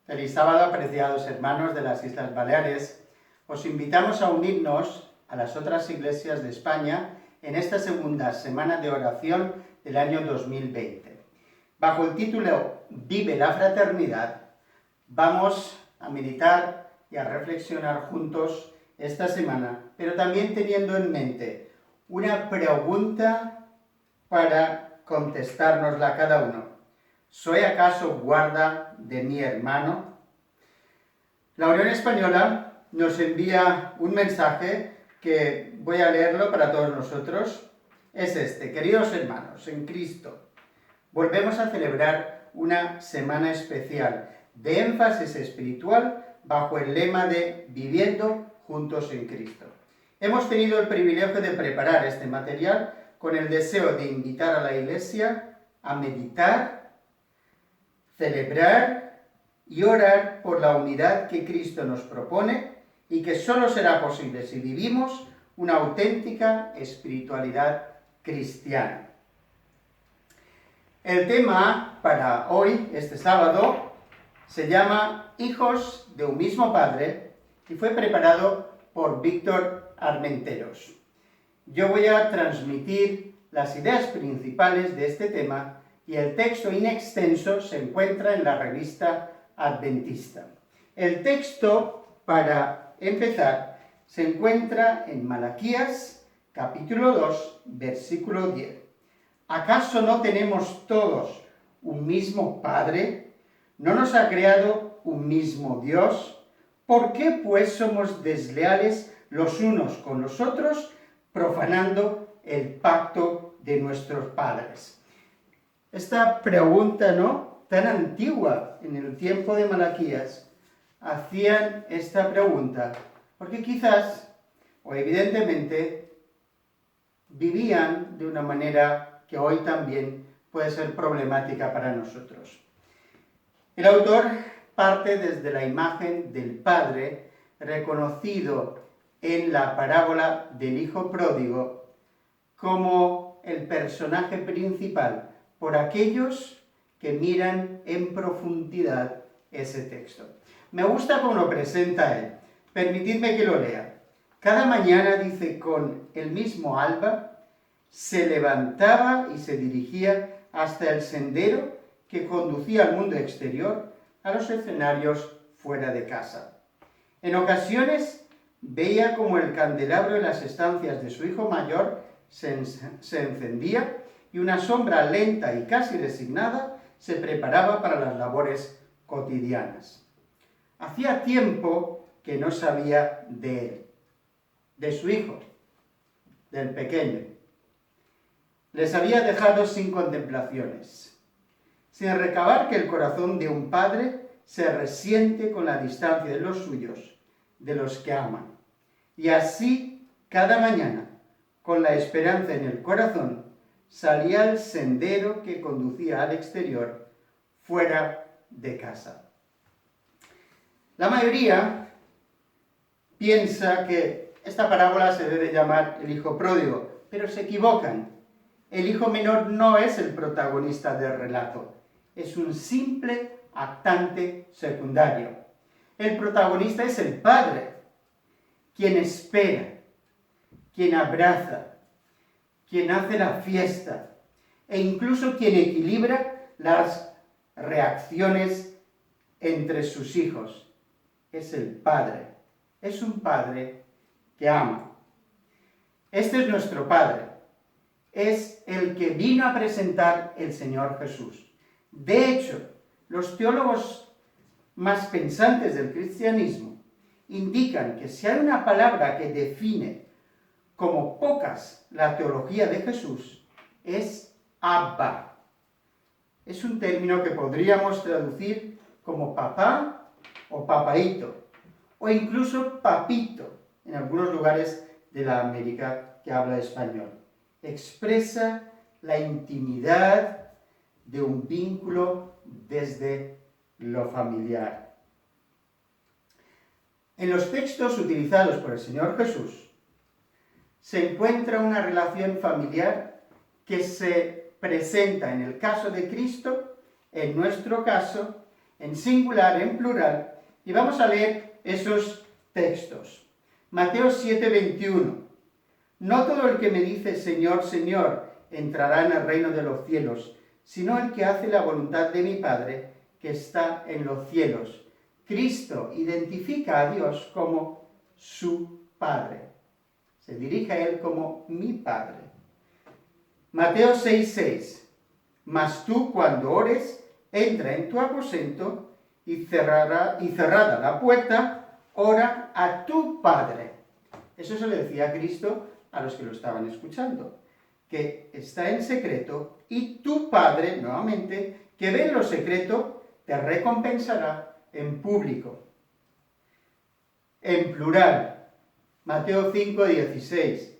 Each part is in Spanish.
Feliz sábado, apreciados hermanos de las Islas Baleares. Os invitamos a unirnos a las otras iglesias de España en esta segunda semana de oración del año 2020. Bajo el título Vive la Fraternidad, vamos a meditar y a reflexionar juntos esta semana, pero también teniendo en mente una pregunta para contestárnosla cada uno. ¿Soy acaso guarda de mi hermano? La Unión Española nos envía un mensaje que voy a leerlo para todos nosotros. Es este: queridos hermanos, en Cristo, volvemos a celebrar una semana especial de énfasis espiritual bajo el lema de Viviendo juntos en Cristo. Hemos tenido el privilegio de preparar este material con el deseo de invitar a la Iglesia a meditar, celebrar y orar por la unidad que Cristo nos propone y que solo será posible si vivimos una auténtica espiritualidad cristiana. El tema para hoy, este sábado, se llama Hijos de un mismo Padre y fue preparado por Víctor Armenteros. Yo voy a transmitir las ideas principales de este tema y el texto in extenso se encuentra en la revista Adventista. El texto, para empezar, se encuentra en Malaquías, capítulo 2, versículo 10. ¿Acaso no tenemos todos un mismo Padre? ¿No nos ha creado un mismo Dios? ¿Por qué pues somos desleales los unos con los otros, profanando el pacto de nuestros padres? Esta pregunta, tan antigua en el tiempo de Malaquías, hacían esta pregunta porque quizás, o evidentemente, vivían de una manera que hoy también puede ser problemática para nosotros. El autor parte desde la imagen del Padre reconocido en la parábola del Hijo Pródigo como el personaje principal por aquellos que miran en profundidad ese texto. Me gusta cómo lo presenta él. Permitidme que lo lea. Cada mañana, dice, con el mismo alba, se levantaba y se dirigía hasta el sendero que conducía al mundo exterior, a los escenarios fuera de casa. En ocasiones veía como el candelabro en las estancias de su hijo mayor se encendía y una sombra lenta y casi resignada se preparaba para las labores cotidianas. Hacía tiempo que no sabía de él, de su hijo, del pequeño. Les había dejado sin contemplaciones, sin recabar que el corazón de un padre se resiente con la distancia de los suyos, de los que aman. Y así, cada mañana, con la esperanza en el corazón, salía al sendero que conducía al exterior, fuera de casa. La mayoría piensa que esta parábola se debe llamar el hijo pródigo, pero se equivocan. El hijo menor no es el protagonista del relato, es un simple actante secundario. El protagonista es el padre, quien espera, quien abraza, quien hace la fiesta e incluso quien equilibra las reacciones entre sus hijos. Es el Padre, es un Padre que ama. Este es nuestro Padre, es el que vino a presentar el Señor Jesús. De hecho, los teólogos más pensantes del cristianismo indican que si hay una palabra que define como pocas la teología de Jesús, es Abba. Es un término que podríamos traducir como papá o papaíto, o incluso papito, en algunos lugares de la América que habla español. Expresa la intimidad de un vínculo desde lo familiar. En los textos utilizados por el Señor Jesús, se encuentra una relación familiar que se presenta en el caso de Cristo, en nuestro caso, en singular, en plural, y vamos a leer esos textos. Mateo 7:21. No todo el que me dice Señor, Señor, entrará en el reino de los cielos, sino el que hace la voluntad de mi Padre que está en los cielos. Cristo identifica a Dios como su Padre. Se dirige a Él como mi Padre. Mateo 6:6. Mas tú, cuando ores, entra en tu aposento y cerrada la puerta, ora a tu Padre. Eso se le decía a Cristo a los que lo estaban escuchando, que está en secreto y tu Padre, nuevamente, que ve en lo secreto, te recompensará en público. En plural, Mateo 5:16.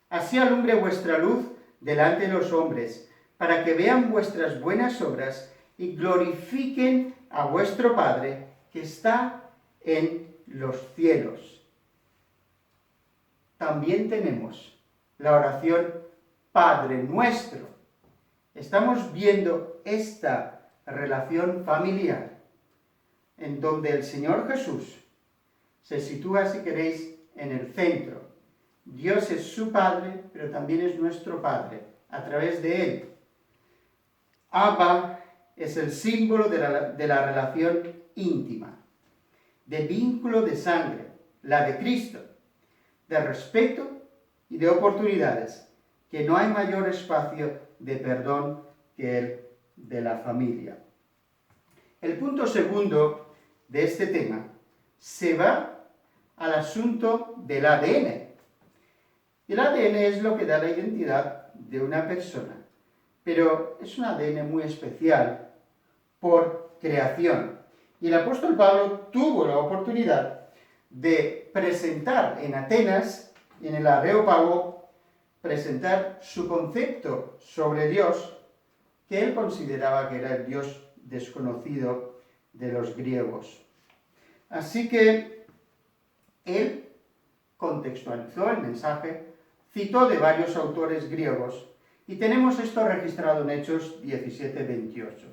Así alumbre vuestra luz delante de los hombres, para que vean vuestras buenas obras y glorifiquen a vuestro Padre que está en los cielos. También tenemos la oración Padre Nuestro. Estamos viendo esta relación familiar en donde el Señor Jesús se sitúa, si queréis, en el centro. Dios es su Padre, pero también es nuestro Padre, a través de Él. Abba es el símbolo de la relación íntima, de vínculo de sangre, la de Cristo, de respeto y de oportunidades, que no hay mayor espacio de perdón que el de la familia. El punto segundo de este tema se va al asunto del ADN. El ADN es lo que da la identidad de una persona, pero es un ADN muy especial por creación. Y el apóstol Pablo tuvo la oportunidad de presentar en Atenas, en el Areópago, presentar su concepto sobre Dios, que él consideraba que era el Dios desconocido de los griegos. Así que él contextualizó el mensaje, citó de varios autores griegos, y tenemos esto registrado en Hechos 17:28.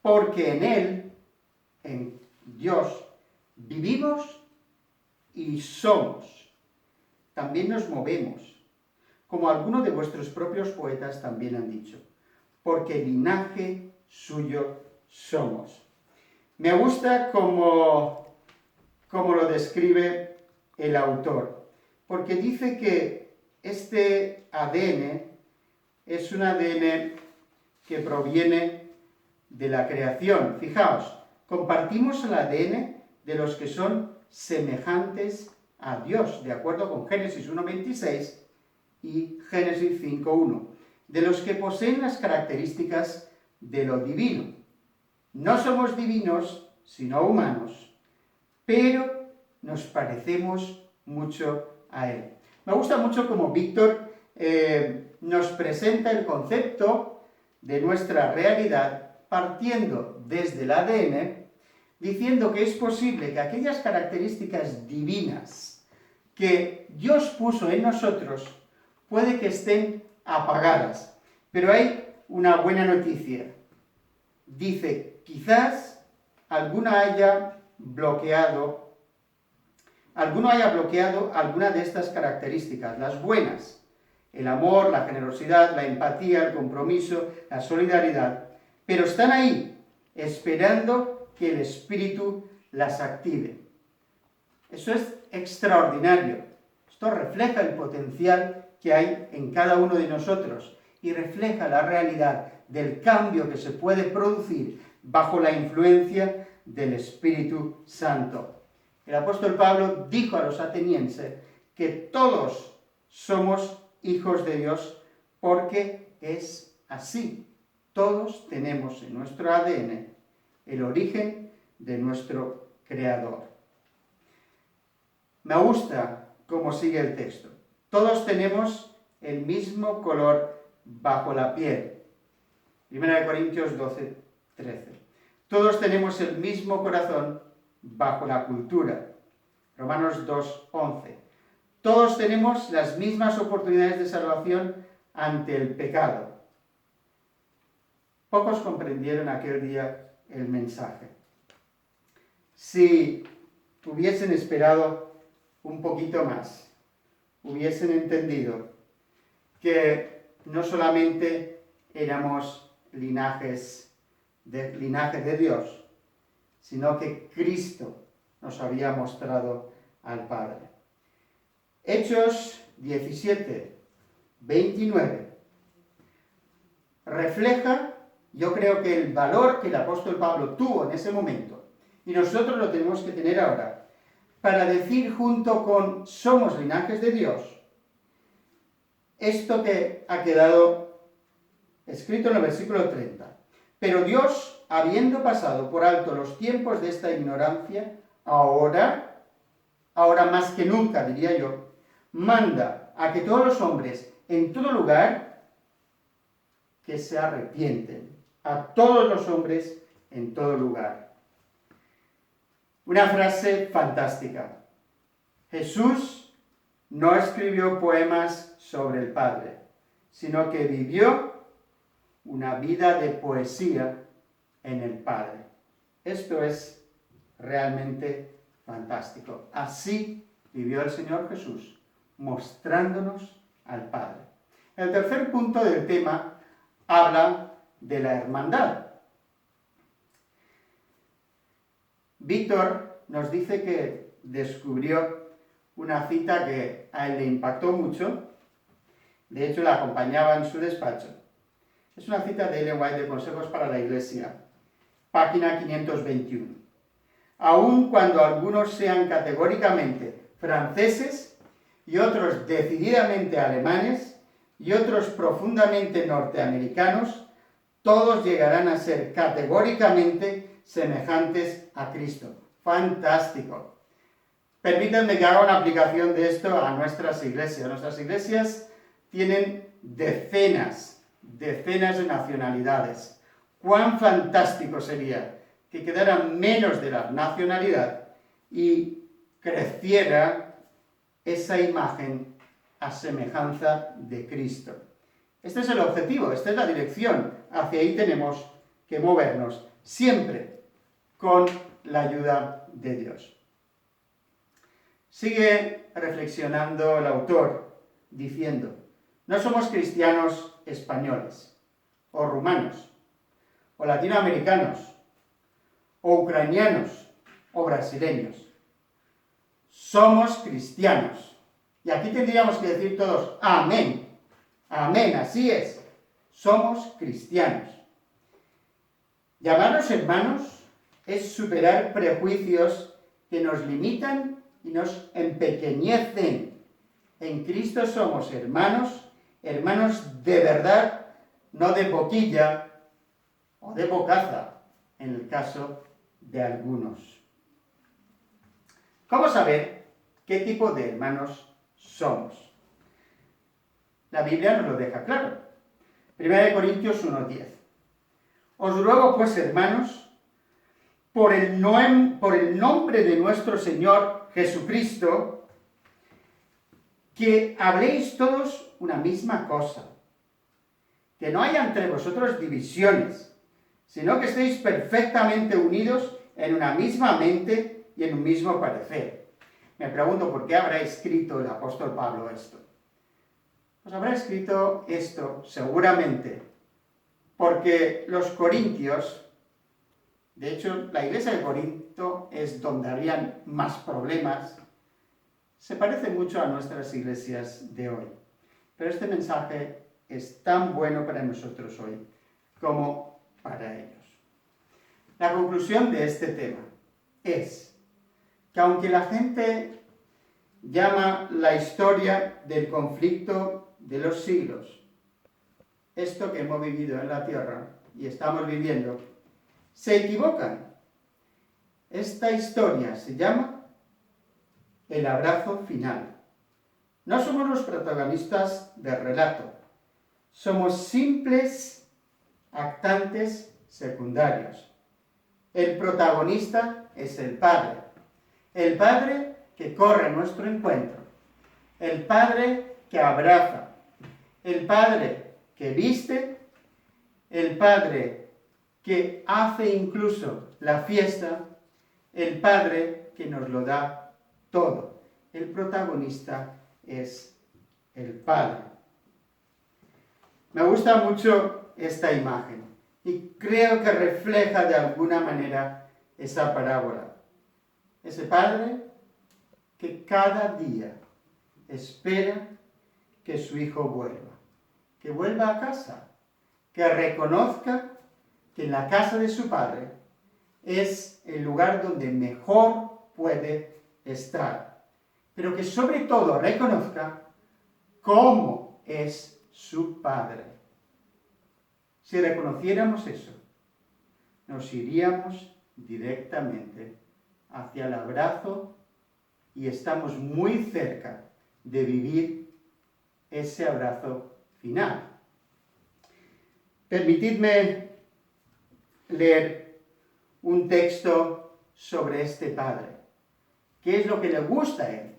Porque en Él, en Dios, vivimos y somos. También nos movemos, como algunos de vuestros propios poetas también han dicho, porque linaje suyo somos. Me gusta como lo describe el autor, porque dice que este ADN es un ADN que proviene de la creación. Fijaos, compartimos el ADN de los que son semejantes a Dios, de acuerdo con Génesis 1:26 y Génesis 5:1, de los que poseen las características de lo divino. No somos divinos, sino humanos, pero nos parecemos mucho a Él. Me gusta mucho como Víctor nos presenta el concepto de nuestra realidad partiendo desde el ADN, diciendo que es posible que aquellas características divinas que Dios puso en nosotros puede que estén apagadas. Pero hay una buena noticia. Dice, quizás alguno haya bloqueado alguna de estas características, las buenas. El amor, la generosidad, la empatía, el compromiso, la solidaridad. Pero están ahí, esperando que el Espíritu las active. Eso es extraordinario. Esto refleja el potencial que hay en cada uno de nosotros y refleja la realidad del cambio que se puede producir bajo la influencia del Espíritu Santo. El apóstol Pablo dijo a los atenienses que todos somos hijos de Dios porque es así. Todos tenemos en nuestro ADN el origen de nuestro Creador. Me gusta cómo sigue el texto. Todos tenemos el mismo color bajo la piel. 1 Corintios 12:13. Todos tenemos el mismo corazón bajo la cultura. Romanos 2:11. Todos tenemos las mismas oportunidades de salvación ante el pecado. Pocos comprendieron aquel día el mensaje. Si hubiesen esperado un poquito más, hubiesen entendido que no solamente éramos linaje de Dios, sino que Cristo nos había mostrado al Padre. Hechos 17, 29 refleja, yo creo que el valor que el apóstol Pablo tuvo en ese momento, y nosotros lo tenemos que tener ahora, para decir junto con somos linajes de Dios, esto que ha quedado escrito en el versículo 30. Pero Dios, habiendo pasado por alto los tiempos de esta ignorancia, ahora más que nunca, diría yo, manda a que todos los hombres en todo lugar que se arrepienten, a todos los hombres en todo lugar. Una frase fantástica. Jesús no escribió poemas sobre el Padre, sino que vivió una vida de poesía en el Padre. Esto es realmente fantástico. Así vivió el Señor Jesús, mostrándonos al Padre. El tercer punto del tema habla de la hermandad. Víctor nos dice que descubrió una cita que a él le impactó mucho. De hecho, la acompañaba en su despacho. Es una cita de Ellen White de Consejos para la Iglesia, página 521. Aun cuando algunos sean categóricamente franceses y otros decididamente alemanes y otros profundamente norteamericanos, todos llegarán a ser categóricamente semejantes a Cristo. Fantástico. Permítanme que haga una aplicación de esto a nuestras iglesias. Nuestras iglesias tienen decenas de nacionalidades. ¡Cuán fantástico sería que quedara menos de la nacionalidad y creciera esa imagen a semejanza de Cristo! Este es el objetivo, esta es la dirección. Hacia ahí tenemos que movernos, siempre con la ayuda de Dios. Sigue reflexionando el autor, diciendo: no somos cristianos españoles, o rumanos, o latinoamericanos, o ucranianos, o brasileños. Somos cristianos. Y aquí tendríamos que decir todos: amén. Amén, así es. Somos cristianos. Llamarnos hermanos es superar prejuicios que nos limitan y nos empequeñecen. En Cristo somos hermanos, hermanos de verdad, no de boquilla o de bocaza, en el caso de algunos. ¿Cómo saber qué tipo de hermanos somos? La Biblia nos lo deja claro. 1 Corintios 1:10. Os ruego pues, hermanos, por el nombre de nuestro Señor Jesucristo, que habléis todos una misma cosa, que no haya entre vosotros divisiones, sino que estéis perfectamente unidos en una misma mente y en un mismo parecer. Me pregunto por qué habrá escrito el apóstol Pablo esto. Pues habrá escrito esto seguramente porque los corintios, de hecho la iglesia de Corinto es donde habían más problemas, se parece mucho a nuestras iglesias de hoy. Pero este mensaje es tan bueno para nosotros hoy como para ellos. La conclusión de este tema es que aunque la gente llama la historia del conflicto de los siglos, esto que hemos vivido en la tierra y estamos viviendo, se equivocan. Esta historia se llama el abrazo final. No somos los protagonistas del relato, somos simples actantes secundarios. El protagonista es el Padre que corre a nuestro encuentro, el Padre que abraza, el Padre que viste, el Padre que hace incluso la fiesta, el Padre que nos lo da todo. El protagonista es el Padre. Me gusta mucho esta imagen y creo que refleja de alguna manera esa parábola. Ese Padre que cada día espera que su hijo vuelva a casa, que reconozca que la casa de su Padre es el lugar donde mejor puede estar, pero que sobre todo reconozca cómo es su Padre. Si reconociéramos eso, nos iríamos directamente hacia el abrazo y estamos muy cerca de vivir ese abrazo final. Permitidme leer un texto sobre este Padre. ¿Qué es lo que le gusta a Él?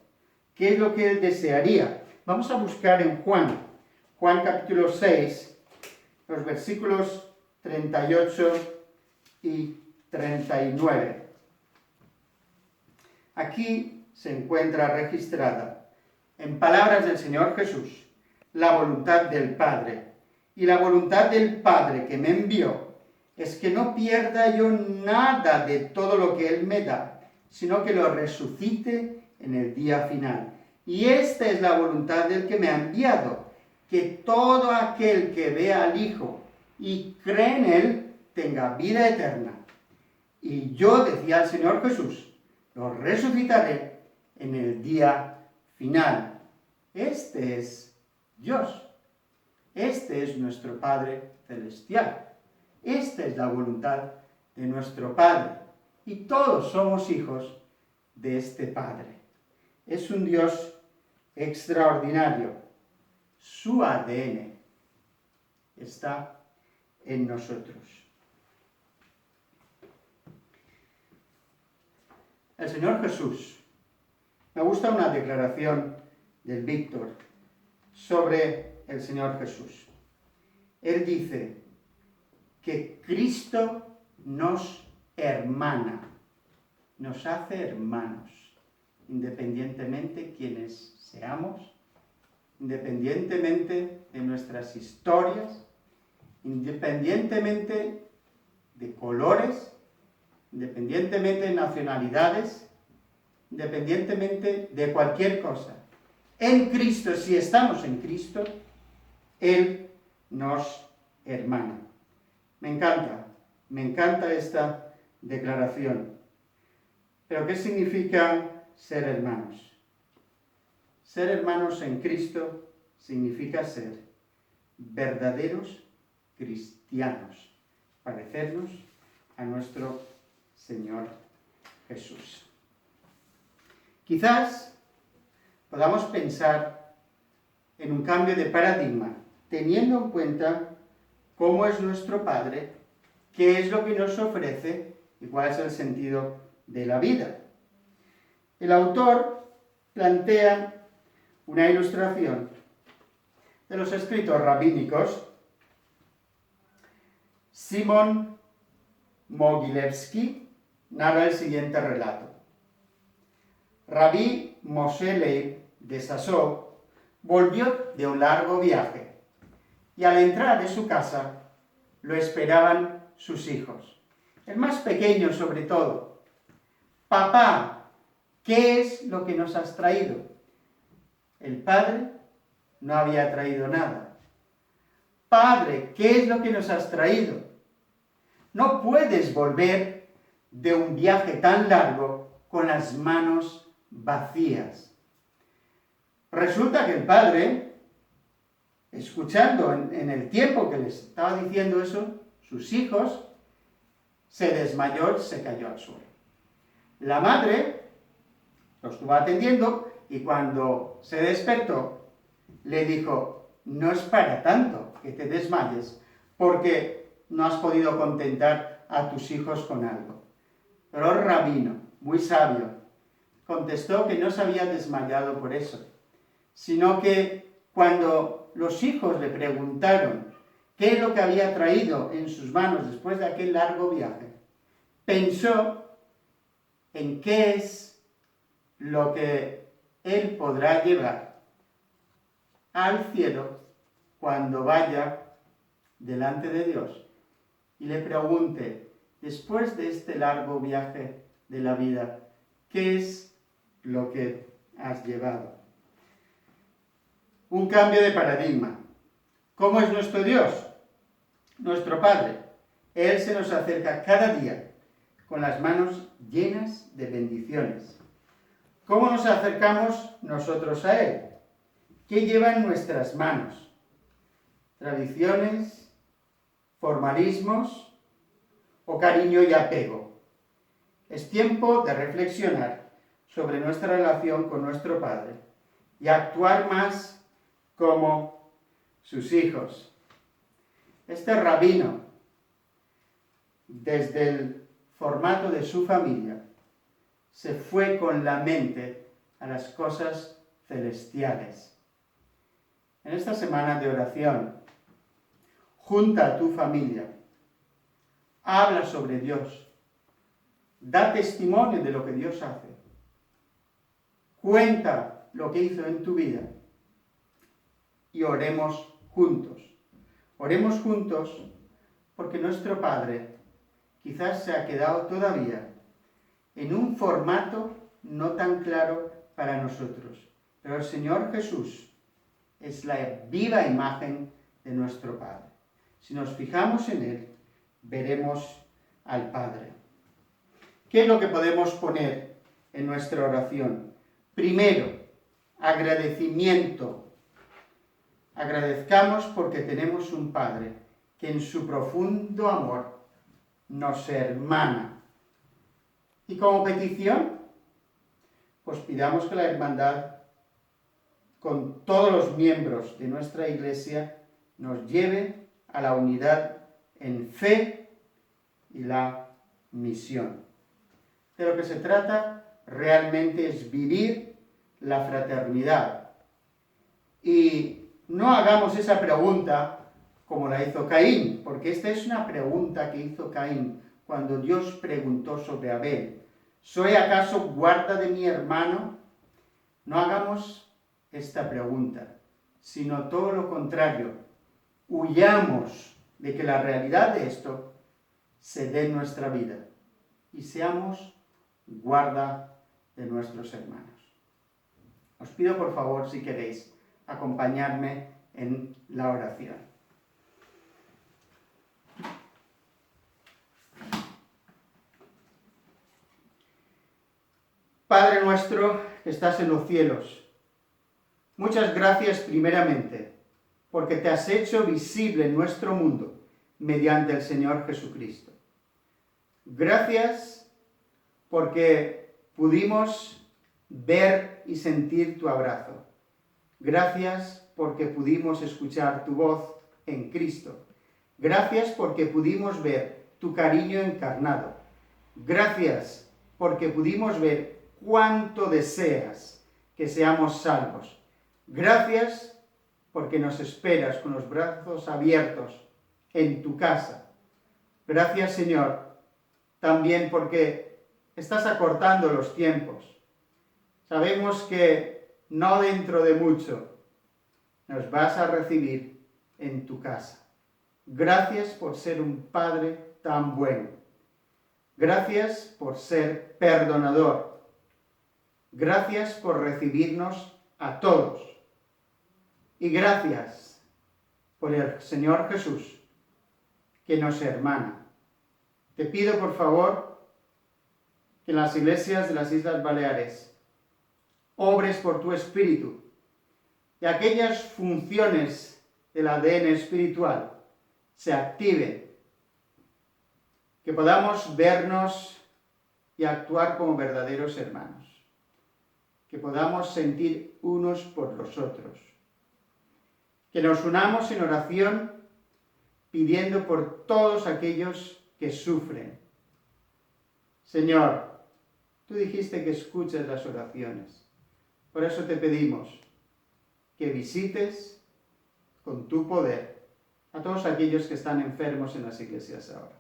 ¿Qué es lo que Él desearía? Vamos a buscar en Juan capítulo 6, los versículos 38 y 39. Aquí se encuentra registrada, en palabras del Señor Jesús, la voluntad del Padre. Y la voluntad del Padre que me envió es que no pierda yo nada de todo lo que Él me da, sino que lo resucite en el día final. Y esta es la voluntad del que me ha enviado, que todo aquel que vea al Hijo y cree en Él tenga vida eterna. Y yo, decía el Señor Jesús, lo resucitaré en el día final. Este es Dios. Este es nuestro Padre celestial. Esta es la voluntad de nuestro Padre. Y todos somos hijos de este Padre. Es un Dios extraordinario. Su ADN está en nosotros. El Señor Jesús. Me gusta una declaración del Víctor sobre el Señor Jesús. Él dice que Cristo nos hermana, nos hace hermanos, independientemente quienes seamos, independientemente de nuestras historias, independientemente de colores, independientemente de nacionalidades, independientemente de cualquier cosa. En Cristo, si estamos en Cristo, Él nos hermana. Me encanta esta declaración. Pero ¿qué significa ser hermanos? Ser hermanos en Cristo significa ser verdaderos cristianos, parecernos a nuestro Señor Jesús. Quizás podamos pensar en un cambio de paradigma, teniendo en cuenta cómo es nuestro Padre, qué es lo que nos ofrece y cuál es el sentido de la vida. El autor plantea una ilustración de los escritos rabínicos. Simón Mogilevsky narra el siguiente relato. Rabí Moshe Leib de Sassó volvió de un largo viaje y al entrar en su casa lo esperaban sus hijos, el más pequeño sobre todo. Papá, ¿qué es lo que nos has traído? El padre no había traído nada. Padre, ¿qué es lo que nos has traído? No puedes volver de un viaje tan largo con las manos vacías. Resulta que el padre, escuchando en el tiempo que les estaba diciendo eso, sus hijos, se desmayó, se cayó al suelo. La madre lo estuvo atendiendo y cuando se despertó, le dijo, no es para tanto que te desmayes, porque no has podido contentar a tus hijos con algo. Pero el rabino, muy sabio, contestó que no se había desmayado por eso, sino que cuando los hijos le preguntaron ¿Qué es lo que había traído en sus manos después de aquel largo viaje? Pensó en qué es lo que él podrá llevar al cielo cuando vaya delante de Dios y le pregunte, después de este largo viaje de la vida, ¿qué es lo que has llevado? Un cambio de paradigma. ¿Cómo es nuestro Dios? Nuestro Padre. Él se nos acerca cada día con las manos llenas de bendiciones. ¿Cómo nos acercamos nosotros a Él? ¿Qué lleva en nuestras manos? ¿Tradiciones, formalismos o cariño y apego? Es tiempo de reflexionar sobre nuestra relación con nuestro Padre y actuar más como sus hijos. Este rabino, desde el formato de su familia, se fue con la mente a las cosas celestiales. En esta semana de oración, junta a tu familia, habla sobre Dios, da testimonio de lo que Dios hace, cuenta lo que hizo en tu vida y oremos juntos. Oremos juntos porque nuestro Padre quizás se ha quedado todavía en un formato no tan claro para nosotros. Pero el Señor Jesús es la viva imagen de nuestro Padre. Si nos fijamos en Él, veremos al Padre. ¿Qué es lo que podemos poner en nuestra oración? Primero, agradecimiento. Agradezcamos porque tenemos un Padre que en su profundo amor nos hermana. Y como petición, pues pidamos que la hermandad, con todos los miembros de nuestra Iglesia, nos lleve a la unidad en fe y la misión. De lo que se trata realmente es vivir la fraternidad. Y no hagamos esa pregunta como la hizo Caín, porque esta es una pregunta que hizo Caín cuando Dios preguntó sobre Abel. ¿Soy acaso guarda de mi hermano? No hagamos esta pregunta, sino todo lo contrario. Huyamos de que la realidad de esto se dé en nuestra vida y seamos guarda de nuestros hermanos. Os pido por favor, si queréis, acompañarme en la oración. Padre nuestro que estás en los cielos, muchas gracias primeramente porque te has hecho visible en nuestro mundo mediante el Señor Jesucristo. Gracias porque pudimos ver y sentir tu abrazo. Gracias porque pudimos escuchar tu voz en Cristo. Gracias porque pudimos ver tu cariño encarnado. Gracias porque pudimos ver cuánto deseas que seamos salvos. Gracias porque nos esperas con los brazos abiertos en tu casa. Gracias, Señor, también porque estás acortando los tiempos. Sabemos que no dentro de mucho nos vas a recibir en tu casa. Gracias por ser un Padre tan bueno. Gracias por ser perdonador. Gracias por recibirnos a todos. Y gracias por el Señor Jesús, que nos hermana. Te pido, por favor, que en las iglesias de las Islas Baleares obres por tu Espíritu y aquellas funciones del ADN espiritual se activen, que podamos vernos y actuar como verdaderos hermanos, que podamos sentir unos por los otros, que nos unamos en oración pidiendo por todos aquellos que sufren. Señor, tú dijiste que escuches las oraciones, por eso te pedimos que visites con tu poder a todos aquellos que están enfermos en las iglesias ahora.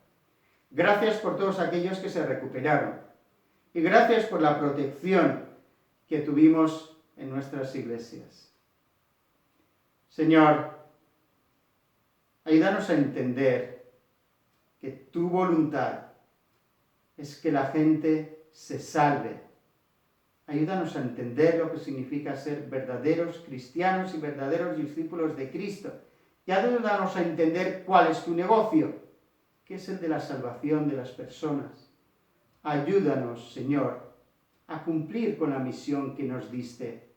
Gracias por todos aquellos que se recuperaron. Y gracias por la protección que tuvimos en nuestras iglesias. Señor, ayúdanos a entender que tu voluntad es que la gente se salve. Ayúdanos a entender lo que significa ser verdaderos cristianos y verdaderos discípulos de Cristo. Y ayúdanos a entender cuál es tu negocio, que es el de la salvación de las personas. Ayúdanos, Señor, a cumplir con la misión que nos diste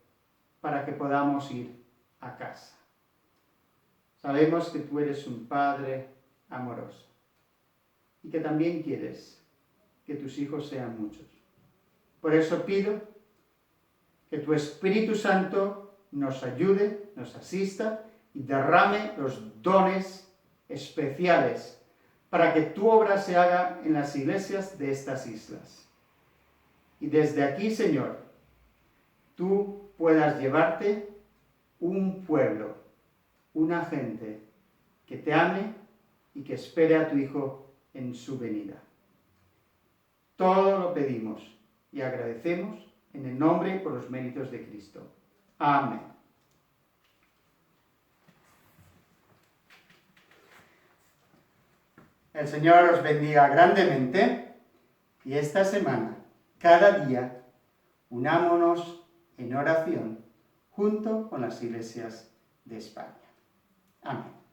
para que podamos ir a casa. Sabemos que tú eres un Padre amoroso y que también quieres que tus hijos sean muchos. Por eso pido que tu Espíritu Santo nos ayude, nos asista y derrame los dones especiales para que tu obra se haga en las iglesias de estas islas. Y desde aquí, Señor, tú puedas llevarte un pueblo, una gente que te ame y que espere a tu Hijo en su venida. Todo lo pedimos y agradecemos en el nombre y por los méritos de Cristo. Amén. El Señor os bendiga grandemente y esta semana, cada día, unámonos en oración junto con las iglesias de España. Amén.